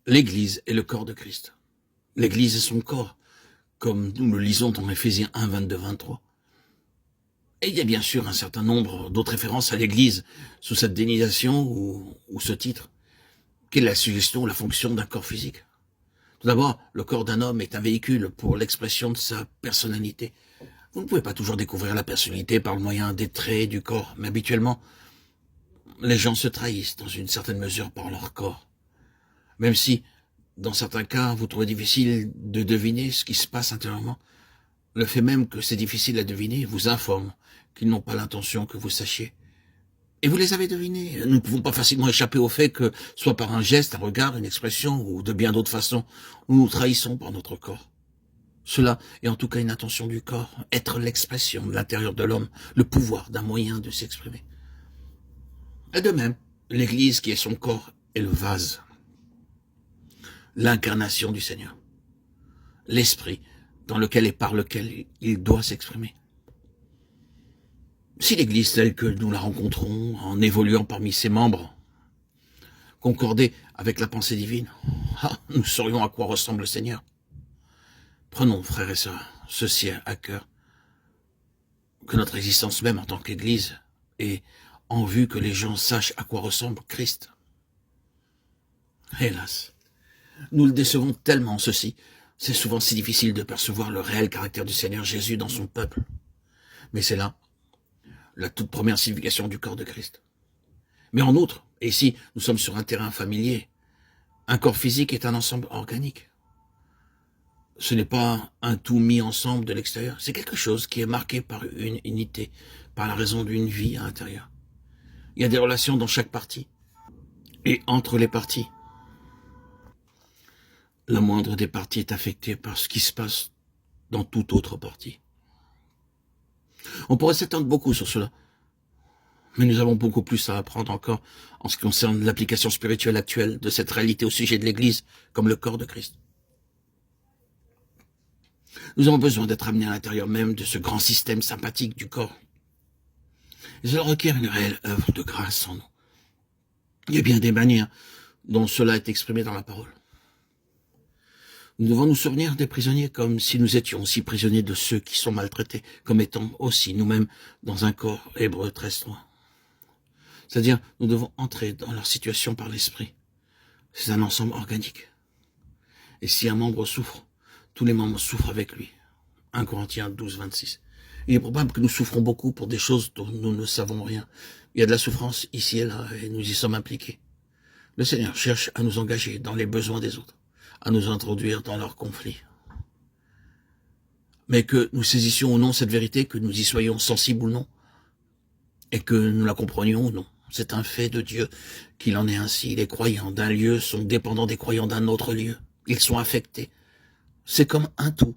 L'Église est le corps de Christ. L'Église est son corps, comme nous le lisons dans Éphésiens 1, 22, 23. Et il y a bien sûr un certain nombre d'autres références à l'Église sous cette dénomination ou ce titre. Quelle est la suggestion ou la fonction d'un corps physique? Tout d'abord, le corps d'un homme est un véhicule pour l'expression de sa personnalité. Vous ne pouvez pas toujours découvrir la personnalité par le moyen des traits du corps, mais habituellement, les gens se trahissent dans une certaine mesure par leur corps. Même si, dans certains cas, vous trouvez difficile de deviner ce qui se passe intérieurement, le fait même que c'est difficile à deviner vous informe qu'ils n'ont pas l'intention que vous sachiez. Et vous les avez devinés. Nous ne pouvons pas facilement échapper au fait que, soit par un geste, un regard, une expression, ou de bien d'autres façons, nous nous trahissons par notre corps. Cela est en tout cas une intention du corps, être l'expression de l'intérieur de l'homme, le pouvoir d'un moyen de s'exprimer. Et de même, l'Église qui est son corps est le vase, l'incarnation du Seigneur, l'esprit dans lequel et par lequel il doit s'exprimer. Si l'Église telle que nous la rencontrons, en évoluant parmi ses membres, concordait avec la pensée divine, nous saurions à quoi ressemble le Seigneur. Prenons, frères et sœurs, ceci à cœur, que notre existence même en tant qu'Église est en vue que les gens sachent à quoi ressemble Christ. Hélas, nous le décevons tellement en ceci, c'est souvent si difficile de percevoir le réel caractère du Seigneur Jésus dans son peuple. Mais c'est là la toute première signification du corps de Christ. Mais en outre, et ici nous sommes sur un terrain familier, un corps physique est un ensemble organique. Ce n'est pas un tout mis ensemble de l'extérieur, c'est quelque chose qui est marqué par une unité, par la raison d'une vie à l'intérieur. Il y a des relations dans chaque partie, et entre les parties. La moindre des parties est affectée par ce qui se passe dans toute autre partie. On pourrait s'étendre beaucoup sur cela, mais nous avons beaucoup plus à apprendre encore en ce qui concerne l'application spirituelle actuelle de cette réalité au sujet de l'Église comme le corps de Christ. Nous avons besoin d'être amenés à l'intérieur même de ce grand système sympathique du corps. Et cela requiert une réelle œuvre de grâce en nous. Il y a bien des manières dont cela est exprimé dans la parole. Nous devons nous souvenir des prisonniers comme si nous étions aussi prisonniers de ceux qui sont maltraités, comme étant aussi nous-mêmes dans un corps Hébreux 13.3. C'est-à-dire, nous devons entrer dans leur situation par l'esprit. C'est un ensemble organique. Et si un membre souffre, tous les membres souffrent avec lui. 1 Corinthiens 12, 26. Il est probable que nous souffrons beaucoup pour des choses dont nous ne savons rien. Il y a de la souffrance ici et là, et nous y sommes impliqués. Le Seigneur cherche à nous engager dans les besoins des autres, à nous introduire dans leurs conflits. Mais que nous saisissions ou non cette vérité, que nous y soyons sensibles ou non, et que nous la comprenions ou non, c'est un fait de Dieu qu'il en est ainsi. Les croyants d'un lieu sont dépendants des croyants d'un autre lieu. Ils sont affectés. C'est comme un tout.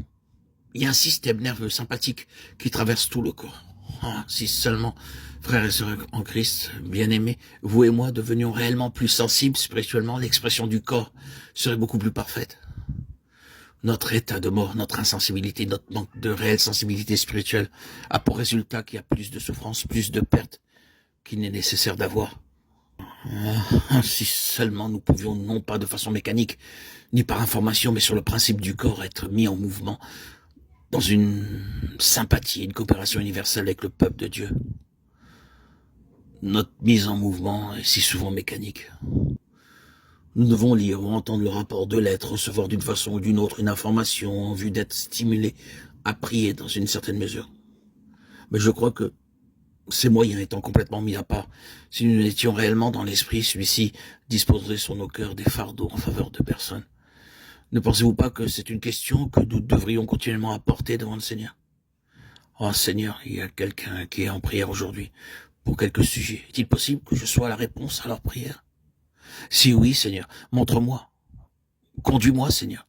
Il y a un système nerveux sympathique qui traverse tout le corps. Si seulement, frères et sœurs en Christ, bien-aimés, vous et moi devenions réellement plus sensibles spirituellement, l'expression du corps serait beaucoup plus parfaite. Notre état de mort, notre insensibilité, notre manque de réelle sensibilité spirituelle a pour résultat qu'il y a plus de souffrance, plus de pertes qu'il n'est nécessaire d'avoir. Si seulement nous pouvions, non pas de façon mécanique, ni par information, mais sur le principe du corps, être mis en mouvement dans une sympathie, une coopération universelle avec le peuple de Dieu. Notre mise en mouvement est si souvent mécanique. Nous devons lire ou entendre le rapport de l'être, recevoir d'une façon ou d'une autre une information en vue d'être stimulés à prier dans une certaine mesure. Mais je crois que ces moyens étant complètement mis à part, si nous étions réellement dans l'esprit, celui-ci disposerait sur nos cœurs des fardeaux en faveur de personnes. Ne pensez-vous pas que c'est une question que nous devrions continuellement apporter devant le Seigneur? Oh Seigneur, il y a quelqu'un qui est en prière aujourd'hui pour quelques sujets. Est-il possible que je sois la réponse à leur prière? Si oui, Seigneur, montre-moi. Conduis-moi, Seigneur.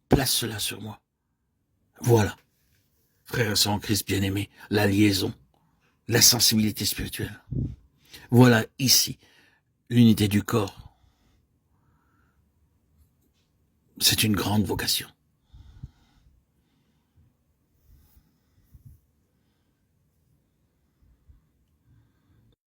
Place cela sur moi. Voilà, frères et sœurs en Christ bien-aimés, la liaison, la sensibilité spirituelle. Voilà ici l'unité du corps. C'est une grande vocation.